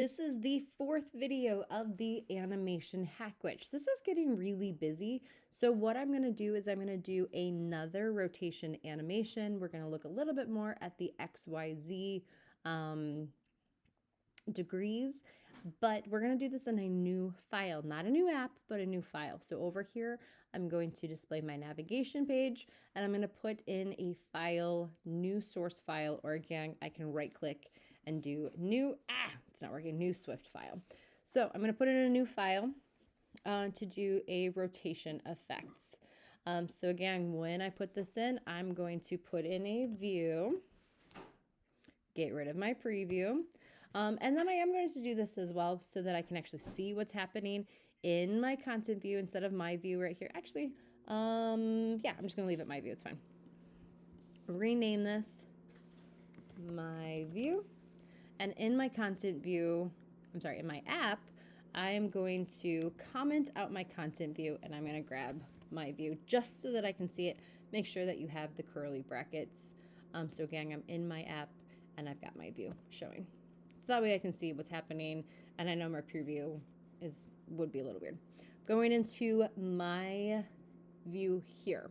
This is the fourth video of the animation hack witch. This is getting really busy. So what I'm going to do is I'm going to do another rotation animation. We're going to look a little bit more at the XYZ degrees, but we're going to do this in a new file, not a new app, but a new file. So over here, I'm going to display my navigation page, and I'm going to put in a file, new source file, or again, I can right click and do new, it's not working, new Swift file. So I'm going to put in a new file to do a rotation effects. So again, when I put this in, I'm going to put in a view, get rid of my preview. And then I am going to do this as well so that I can actually see what's happening in my content view instead of my view right here. Actually, yeah, I'm just going to leave it my view. It's fine. Rename this my view. And in my content view, in my app, I am going to comment out my content view and I'm going to grab my view just so that I can see it. Make sure that you have the curly brackets. So again, I'm in my app and I've got my view showing. So that way I can see what's happening, and I know my preview would be a little weird. Going into my view here,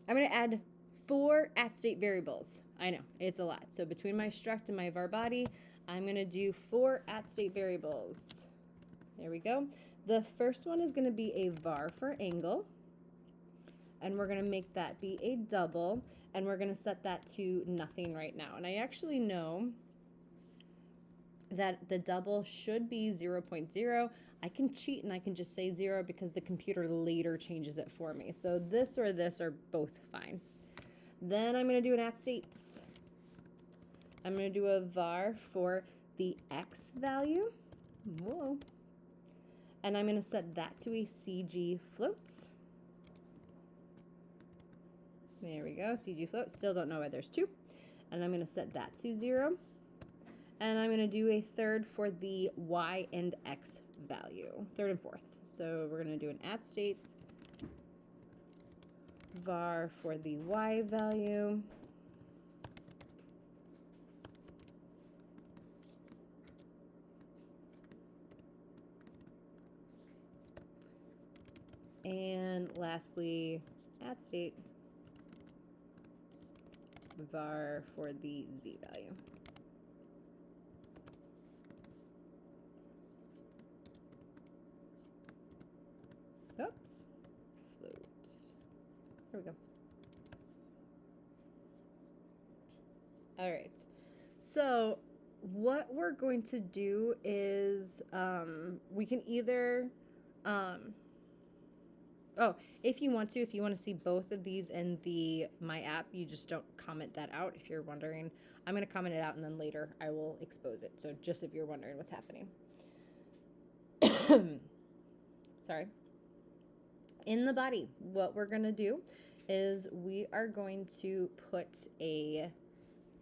I'm going to add 4 @state variables. I know, it's a lot. So between my struct and my var body, I'm going to do 4 @state variables. There we go. The first one is going to be a var for angle, and we're going to make that be a double, and we're going to set that to nothing right now. And I actually know that the double should be 0.0. I can cheat and I can just say 0 because the computer later changes it for me. So this or this are both fine. Then I'm going to do an @state. I'm going to do a var for the x value. Whoa. And I'm going to set that to a CG float. There we go, CG float. Still don't know why there's 2. And I'm going to set that to 0. And I'm going to do a third for the y and x value, third and fourth. So we're going to do an @state var for the y value. And lastly, @state var for the z value. Oops, float. There we go. All right. So what we're going to do is we can either, if you want to see both of these in my app, you just don't comment that out. If you're wondering, I'm going to comment it out and then later I will expose it. So just if you're wondering what's happening. Sorry. In the body, what we're going to do is we are going to put I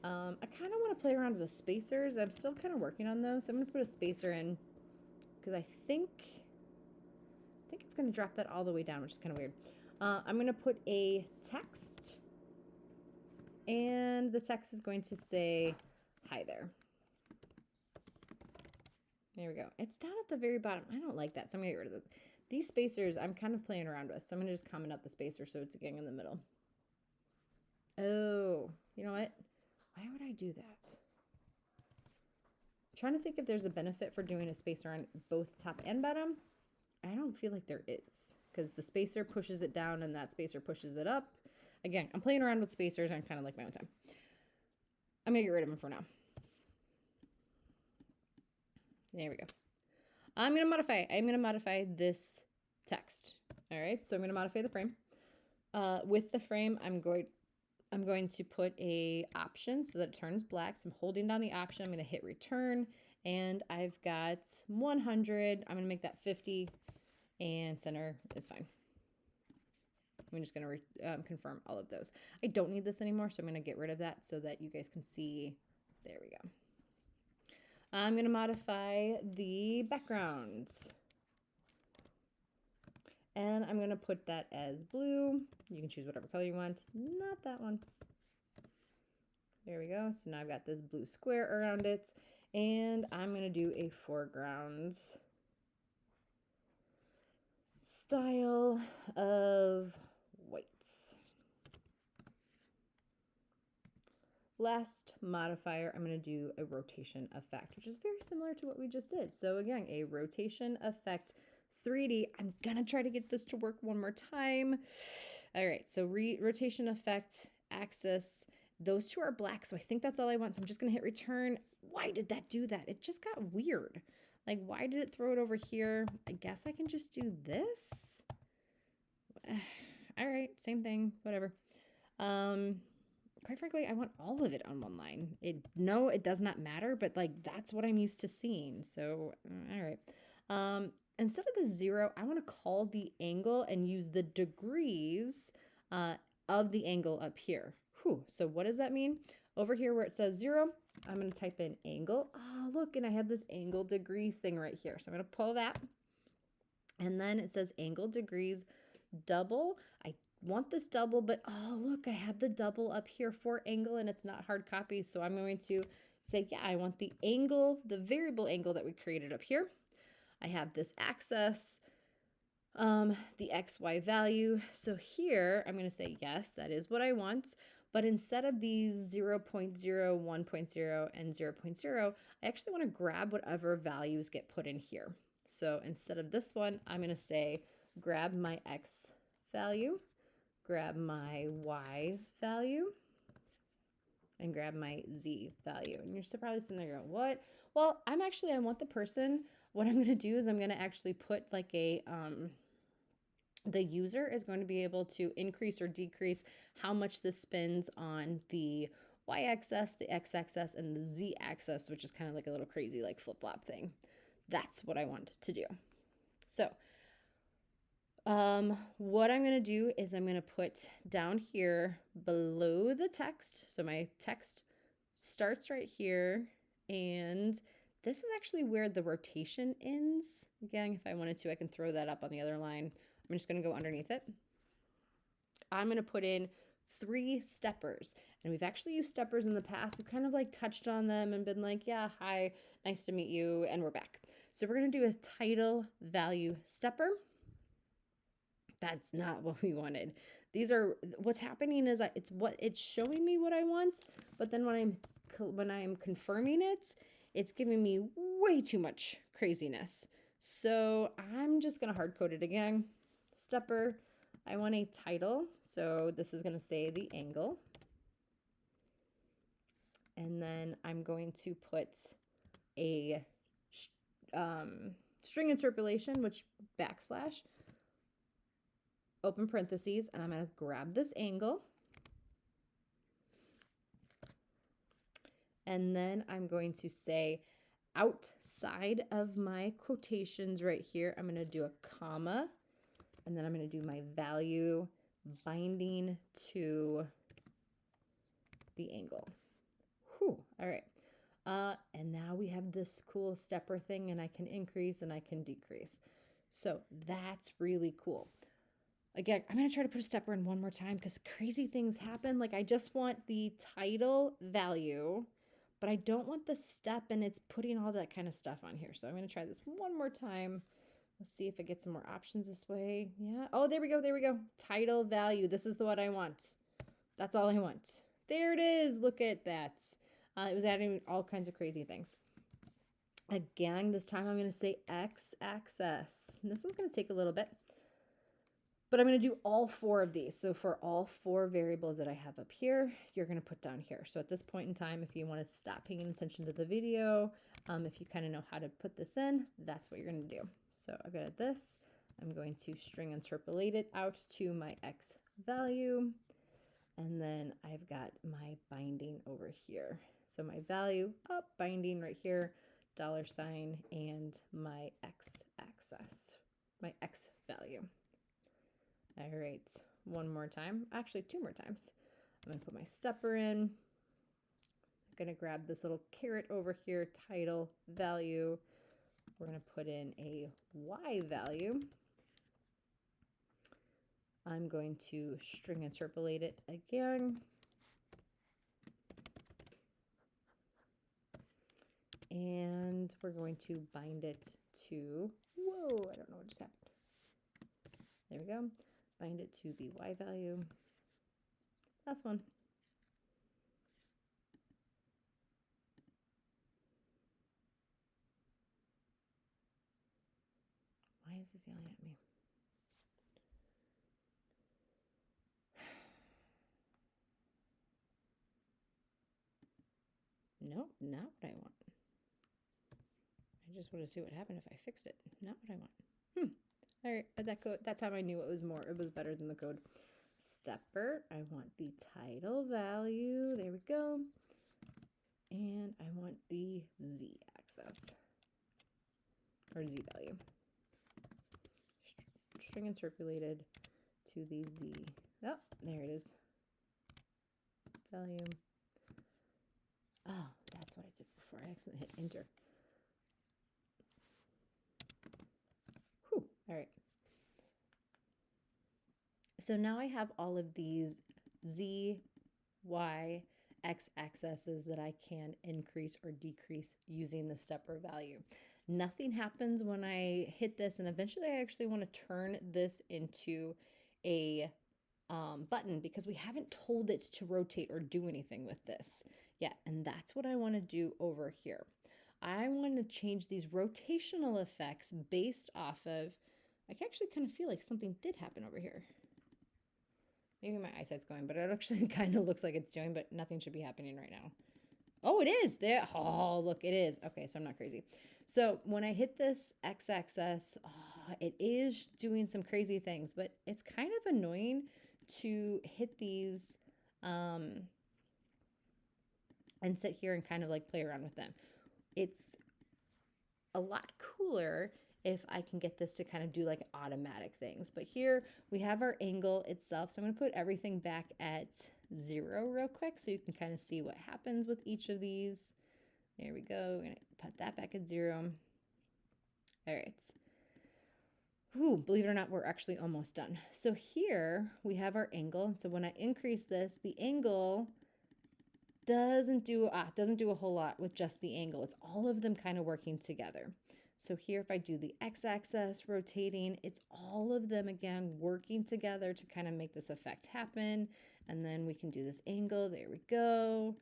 kind of want to play around with the spacers. I'm still kind of working on those. So I'm going to put a spacer in because I think it's going to drop that all the way down, which is kind of weird. I'm going to put a text, and the text is going to say, "Hi there." There we go. It's down at the very bottom. I don't like that, so I'm going to get rid of it. These spacers I'm kind of playing around with, so I'm going to just comment out the spacer so it's again in the middle. Oh, you know what? Why would I do that? I'm trying to think if there's a benefit for doing a spacer on both top and bottom. I don't feel like there is, because the spacer pushes it down and that spacer pushes it up. Again, I'm playing around with spacers. I'm kind of like my own time. I'm going to get rid of them for now. There we go. I'm going to modify this text. All right, so I'm going to modify the frame. With the frame, I'm going to put a option so that it turns black. So I'm holding down the option. I'm going to hit return, and I've got 100. I'm going to make that 50, and center is fine. I'm just going to confirm all of those. I don't need this anymore, so I'm going to get rid of that so that you guys can see. There we go. I'm going to modify the background. And I'm going to put that as blue. You can choose whatever color you want. Not that one. There we go. So now I've got this blue square around it. And I'm going to do a foreground style of white. Last modifier, I'm going to do a rotation effect, which is very similar to what we just did. So again, a rotation effect 3D. I'm going to try to get this to work one more time. All right, so rotation effect, axis. Those two are black, so I think that's all I want. So I'm just going to hit return. Why did that do that? It just got weird. Like, why did it throw it over here? I guess I can just do this. All right, same thing, whatever. Quite frankly, I want all of it on one line. No, it does not matter, but like that's what I'm used to seeing. So, all right. Instead of the 0, I want to call the angle and use the degrees of the angle up here. Whew. So what does that mean? Over here where it says 0, I'm going to type in angle. Oh, look, and I have this angle degrees thing right here. So I'm going to pull that. And then it says angle degrees double. I want this double, but oh, look, I have the double up here for angle and it's not hard copy. So I'm going to say, yeah, I want the angle, the variable angle that we created up here. I have this axis, the XY value. So here I'm going to say, yes, that is what I want. But instead of these 0, 0.0, 1.0, and 0.0, I actually want to grab whatever values get put in here. So instead of this one, I'm going to say, grab my X value, grab my Y value, and grab my Z value. And you're probably sitting there going, what? Well, I want the person, what I'm going to do is I'm going to actually put like a, the user is going to be able to increase or decrease how much this spins on the y-axis, the x-axis, and the z-axis, which is kind of like a little crazy like flip-flop thing. That's what I want to do. So what I'm going to do is I'm going to put down here below the text. So my text starts right here, and this is actually where the rotation ends. Again, if I wanted to, I can throw that up on the other line. I'm just going to go underneath it. I'm going to put in 3 steppers, and we've actually used steppers in the past. We've kind of like touched on them and been like, yeah, hi, nice to meet you, and we're back. So we're going to do a title value stepper. That's not what we wanted. These are, what's happening is it's showing me what I want, but then when I'm confirming it, it's giving me way too much craziness. So I'm just going to hard code it again. Stepper, I want a title. So this is going to say the angle. And then I'm going to put a string interpolation, which backslash, open parentheses, and I'm going to grab this angle. And then I'm going to say outside of my quotations right here, I'm going to do a comma, and then I'm going to do my value binding to the angle. Whew, all right. And now we have this cool stepper thing, and I can increase and I can decrease. So that's really cool. Again, I'm going to try to put a stepper in one more time because crazy things happen. Like I just want the title value, but I don't want the step, and it's putting all that kind of stuff on here. So I'm going to try this one more time. Let's see if I get some more options this way. Yeah. Oh, there we go. There we go. Title value. This is the what I want. That's all I want. There it is. Look at that. It was adding all kinds of crazy things. Again, this time I'm going to say x-axis. This one's going to take a little bit. But I'm going to do all 4 of these. So for all 4 variables that I have up here, you're going to put down here. So at this point in time, if you want to stop paying attention to the video, if you kind of know how to put this in, that's what you're going to do. So I've got this. I'm going to string interpolate it out to my x value. And then I've got my binding over here. So my value up, binding right here, $, and my x-axis, my x value. All right, one more time. Actually, 2 more times. I'm going to put my stepper in. I'm going to grab this little caret over here, title value. We're going to put in a y value. I'm going to string interpolate it again. And we're going to bind it to, whoa, I don't know what just happened. There we go. Bind it to the y value. Last one. Why is this yelling at me? Nope, not what I want. I just want to see what happened if I fixed it. Not what I want. All right, but that code, that's how I knew it was better than the code. Stepper, I want the title value. There we go. And I want the Z axis, or Z value. String interpolated to the Z. Oh, there it is. Value. Oh, that's what I did before I accidentally hit enter. Whew, all right. So now I have all of these Z, Y, X axes that I can increase or decrease using the stepper value. Nothing happens when I hit this, and eventually I actually want to turn this into a button because we haven't told it to rotate or do anything with this yet, and that's what I want to do over here. I want to change these rotational effects based off of, I can actually kind of feel like something did happen over here. Maybe my eyesight's going, but it actually kind of looks like it's doing, but nothing should be happening right now. Oh, it is there. Oh, look, it is. Okay, so I'm not crazy. So when I hit this x-axis, it is doing some crazy things, but it's kind of annoying to hit these and sit here and kind of like play around with them. It's a lot cooler if I can get this to kind of do like automatic things. But here we have our angle itself. So I'm going to put everything back at 0 real quick so you can kind of see what happens with each of these. There we go. We're going to put that back at 0. All right. Ooh, believe it or not, we're actually almost done. So here we have our angle. So when I increase this, the angle doesn't do a whole lot with just the angle. It's all of them kind of working together. So here, if I do the x-axis rotating, it's all of them again working together to kind of make this effect happen. And then we can do this angle. There we go.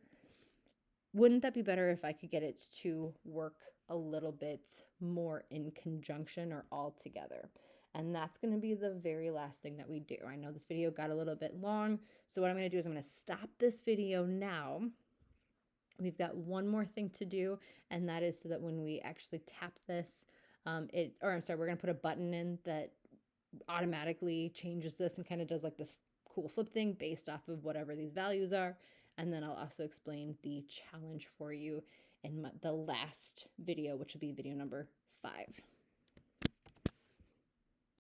Wouldn't that be better if I could get it to work a little bit more in conjunction or all together? And that's going to be the very last thing that we do. I know this video got a little bit long, so what I'm going to do is I'm going to stop this video now. We've got one more thing to do, and that is so that when we actually tap this, we're going to put a button in that automatically changes this and kind of does like this cool flip thing based off of whatever these values are. And then I'll also explain the challenge for you in the last video, which will be video number 5.